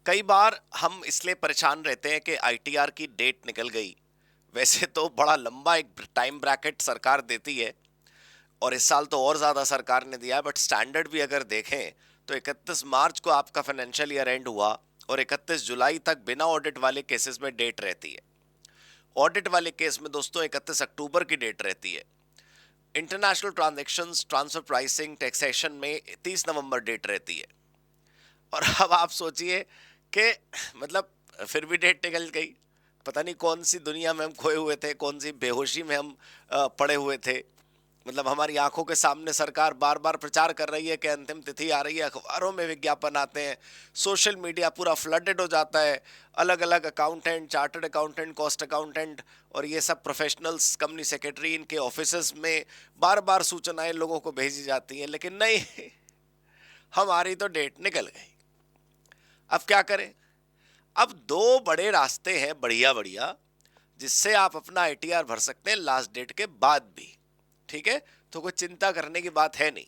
कई बार हम इसलिए परेशान रहते हैं कि आईटीआर की डेट निकल गई। वैसे तो बड़ा लंबा एक टाइम ब्रैकेट सरकार देती है, और इस साल तो और ज़्यादा सरकार ने दिया है, बट स्टैंडर्ड भी अगर देखें तो 31 मार्च को आपका फाइनेंशियल ईयर एंड हुआ और 31 जुलाई तक बिना ऑडिट वाले केसेस में डेट रहती है। ऑडिट वाले केस में दोस्तों 31 अक्टूबर की डेट रहती है। International transactions, transfer pricing, taxation में 30 नवंबर डेट रहती है। और अब आप सोचिए कि मतलब फिर भी डेट निकल गई। पता नहीं कौन सी दुनिया में हम खोए हुए थे, कौन सी बेहोशी में हम पड़े हुए थे। मतलब हमारी आंखों के सामने सरकार बार बार प्रचार कर रही है कि अंतिम तिथि आ रही है, अखबारों में विज्ञापन आते हैं, सोशल मीडिया पूरा फ्लडेड हो जाता है। अलग अलग accountant, chartered accountant, cost accountant और ये सब प्रोफेशनल्स, कंपनी सेक्रेटरी, इनके ऑफिसेज में बार बार सूचनाएं लोगों को भेजी जाती हैं, लेकिन नहीं, हमारी तो डेट निकल गई। अब क्या करें? अब दो बड़े रास्ते हैं बढ़िया बढ़िया, जिससे आप अपना आईटीआर भर सकते हैं लास्ट डेट के बाद भी। ठीक है, तो कोई चिंता करने की बात है नहीं।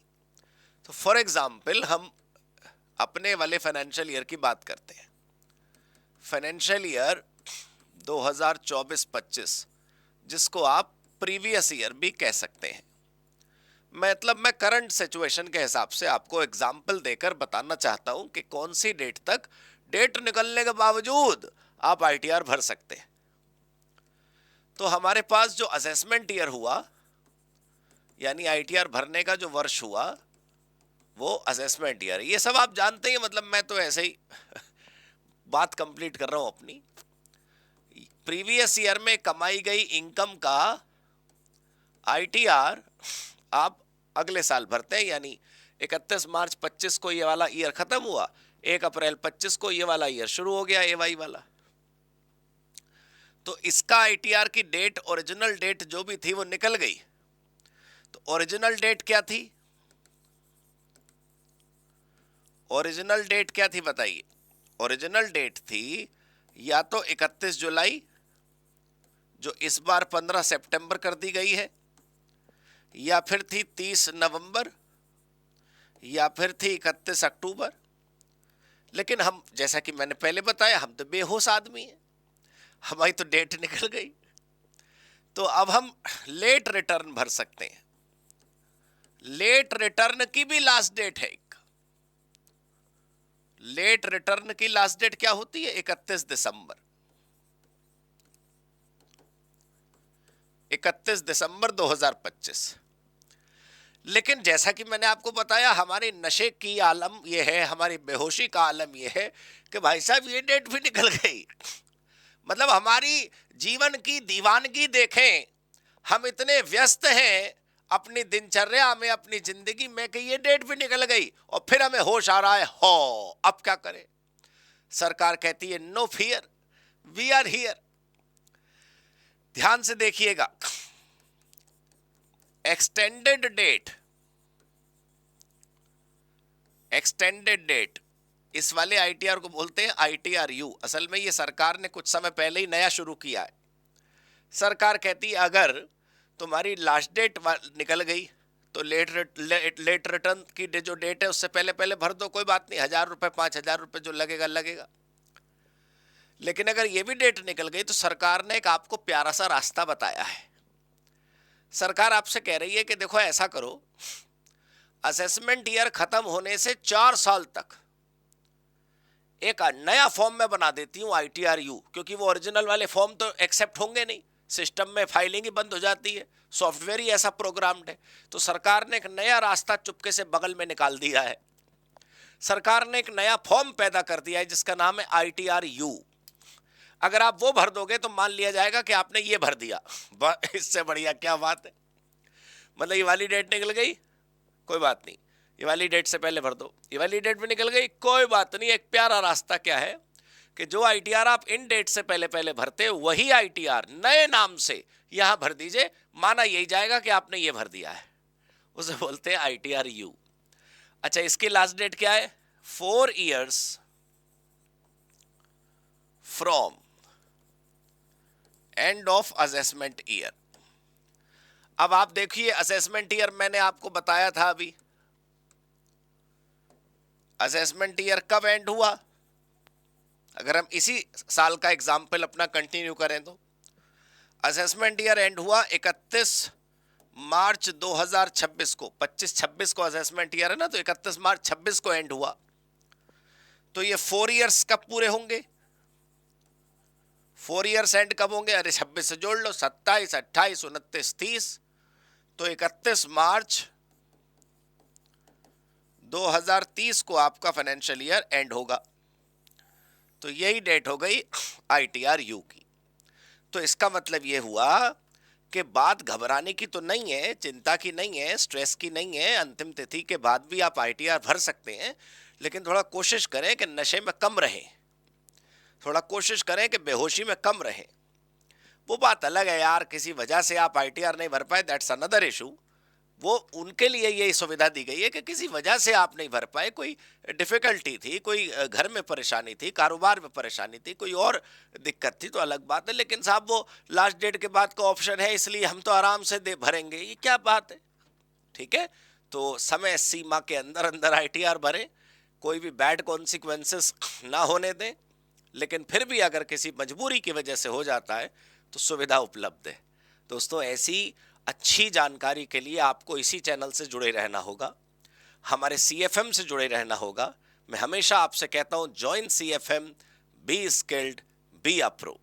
तो फॉर एग्जाम्पल हम अपने वाले फाइनेंशियल ईयर की बात करते हैं। फाइनेंशियल ईयर 2024-25, जिसको आप प्रीवियस ईयर भी कह सकते हैं। मतलब मैं करंट सिचुएशन के हिसाब से आपको एग्जाम्पल देकर बताना चाहता हूं कि कौन सी डेट तक डेट निकलने के बावजूद आप आईटीआर भर सकते हैं। तो हमारे पास जो असेसमेंट ईयर हुआ, यानी आईटीआर भरने का जो वर्ष हुआ, वो असेसमेंट ईयर। ये सब आप जानते हैं, मतलब मैं तो ऐसे ही बात कंप्लीट कर रहा हूं अपनी। प्रीवियस ईयर में कमाई गई इनकम का आईटीआर आप अगले साल भरते हैं, यानी 31 मार्च 25 को ये वाला ईयर खत्म हुआ, 1 अप्रैल 25 को ये वाला ईयर शुरू हो गया, एवाई वाला। तो इसका आईटीआर की डेट, ओरिजिनल डेट जो भी थी वो निकल गई। तो ओरिजिनल डेट क्या थी? ओरिजिनल डेट क्या थी बताइए? ओरिजिनल डेट थी या तो 31 जुलाई, जो इस बार 15 सितंबर कर दी गई है, या फिर थी 30 नवंबर, या फिर थी 31 अक्टूबर। लेकिन हम, जैसा कि मैंने पहले बताया, हम तो बेहोश आदमी हैं, हमारी तो डेट निकल गई। तो अब हम लेट रिटर्न भर सकते हैं। लेट रिटर्न की भी लास्ट डेट है। लेट रिटर्न की लास्ट डेट क्या होती है? 31 दिसंबर। 31 दिसंबर 2025। लेकिन जैसा कि मैंने आपको बताया, हमारे नशे की आलम यह है, हमारी बेहोशी का आलम यह है कि भाई साहब ये डेट भी निकल गई। मतलब हमारी जीवन की दीवानगी देखें, हम इतने व्यस्त हैं अपनी दिनचर्या में, अपनी जिंदगी में, कि ये डेट भी निकल गई और फिर हमें होश आ रहा है, हो अब क्या करें? सरकार कहती है no fear, we are here. ध्यान से देखिएगा, एक्सटेंडेड डेट, एक्सटेंडेड डेट, इस वाले आईटीआर को बोलते हैं आईटीआर यू। असल में ये सरकार ने कुछ समय पहले ही नया शुरू किया है। सरकार कहती है अगर तुम्हारी लास्ट डेट निकल गई तो लेट रिटर्न की जो डेट है उससे पहले पहले भर दो, कोई बात नहीं, 1,000 रुपए, 5,000 रुपए जो लगेगा लगेगा। लेकिन अगर ये भी डेट निकल गई तो सरकार ने एक आपको प्यारा सा रास्ता बताया है। सरकार आपसे कह रही है कि देखो ऐसा करो, असेसमेंट ईयर खत्म होने से 4 साल तक एक नया फॉर्म में बना देती हूँ आईटीआर यू, क्योंकि वो ओरिजिनल वाले फॉर्म तो एक्सेप्ट होंगे नहीं, सिस्टम में फाइलिंग ही बंद हो जाती है, सॉफ्टवेयर ही ऐसा प्रोग्राम्ड है। तो सरकार ने एक नया रास्ता चुपके से बगल में निकाल दिया है। सरकार ने एक नया फॉर्म पैदा कर दिया है जिसका नाम है आईटीआर यू। अगर आप वो भर दोगे तो मान लिया जाएगा कि आपने ये भर दिया। इससे बढ़िया क्या बात है? मतलब ये वाली डेट निकल गई, कोई बात नहीं, ये वाली डेट से पहले भर दो। ये वाली डेट भी निकल गई, कोई बात नहीं। एक प्यारा रास्ता क्या है कि जो आईटीआर आप इन डेट से पहले पहले भरते, वही आईटीआर नए नाम से यहां भर दीजिए, माना यही जाएगा कि आपने ये भर दिया है। उसे बोलते हैं आईटीआर यू। अच्छा, इसकी लास्ट डेट क्या है? 4 years from end of assessment year. अब आप देखिए, असेसमेंट ईयर मैंने आपको बताया था अभी, असेसमेंट ईयर कब एंड हुआ? अगर हम इसी साल का एग्जाम्पल अपना कंटिन्यू करें तो असेसमेंट ईयर एंड हुआ 31 मार्च 2026 को, 25-26 को असेसमेंट ईयर है ना, तो 31 मार्च 26 को एंड हुआ, तो ये 4 इयर्स कब पूरे होंगे? 4 इयर्स एंड कब होंगे? अरे 26 से जोड़ लो, 27, 28, 29, 30, तो 31 मार्च 2030 को आपका फाइनेंशियल ईयर एंड होगा। तो यही डेट हो गई आईटीआर यू की। तो इसका मतलब ये हुआ कि बात घबराने की तो नहीं है, चिंता की नहीं है, स्ट्रेस की नहीं है। अंतिम तिथि के बाद भी आप आईटीआर भर सकते हैं, लेकिन थोड़ा कोशिश करें कि नशे में कम रहें, थोड़ा कोशिश करें कि बेहोशी में कम रहें। वो बात अलग है यार, किसी वजह से आप आईटीआर नहीं भर पाए, दैट्स अनदर इशू। वो उनके लिए ये सुविधा दी गई है कि किसी वजह से आप नहीं भर पाए, कोई डिफिकल्टी थी, कोई घर में परेशानी थी, कारोबार में परेशानी थी, कोई और दिक्कत थी, तो अलग बात है। लेकिन साहब वो लास्ट डेट के बाद का ऑप्शन है, इसलिए हम तो आराम से दे भरेंगे, ये क्या बात है? ठीक है, तो समय सीमा के अंदर अंदर आईटीआर भरें, कोई भी बैड कॉन्सिक्वेंसेस ना होने दें। लेकिन फिर भी अगर किसी मजबूरी की वजह से हो जाता है तो सुविधा उपलब्ध है। दोस्तों, ऐसी अच्छी जानकारी के लिए आपको इसी चैनल से जुड़े रहना होगा, हमारे CFM से जुड़े रहना होगा। मैं हमेशा आपसे कहता हूं, join CFM, be skilled, be a pro.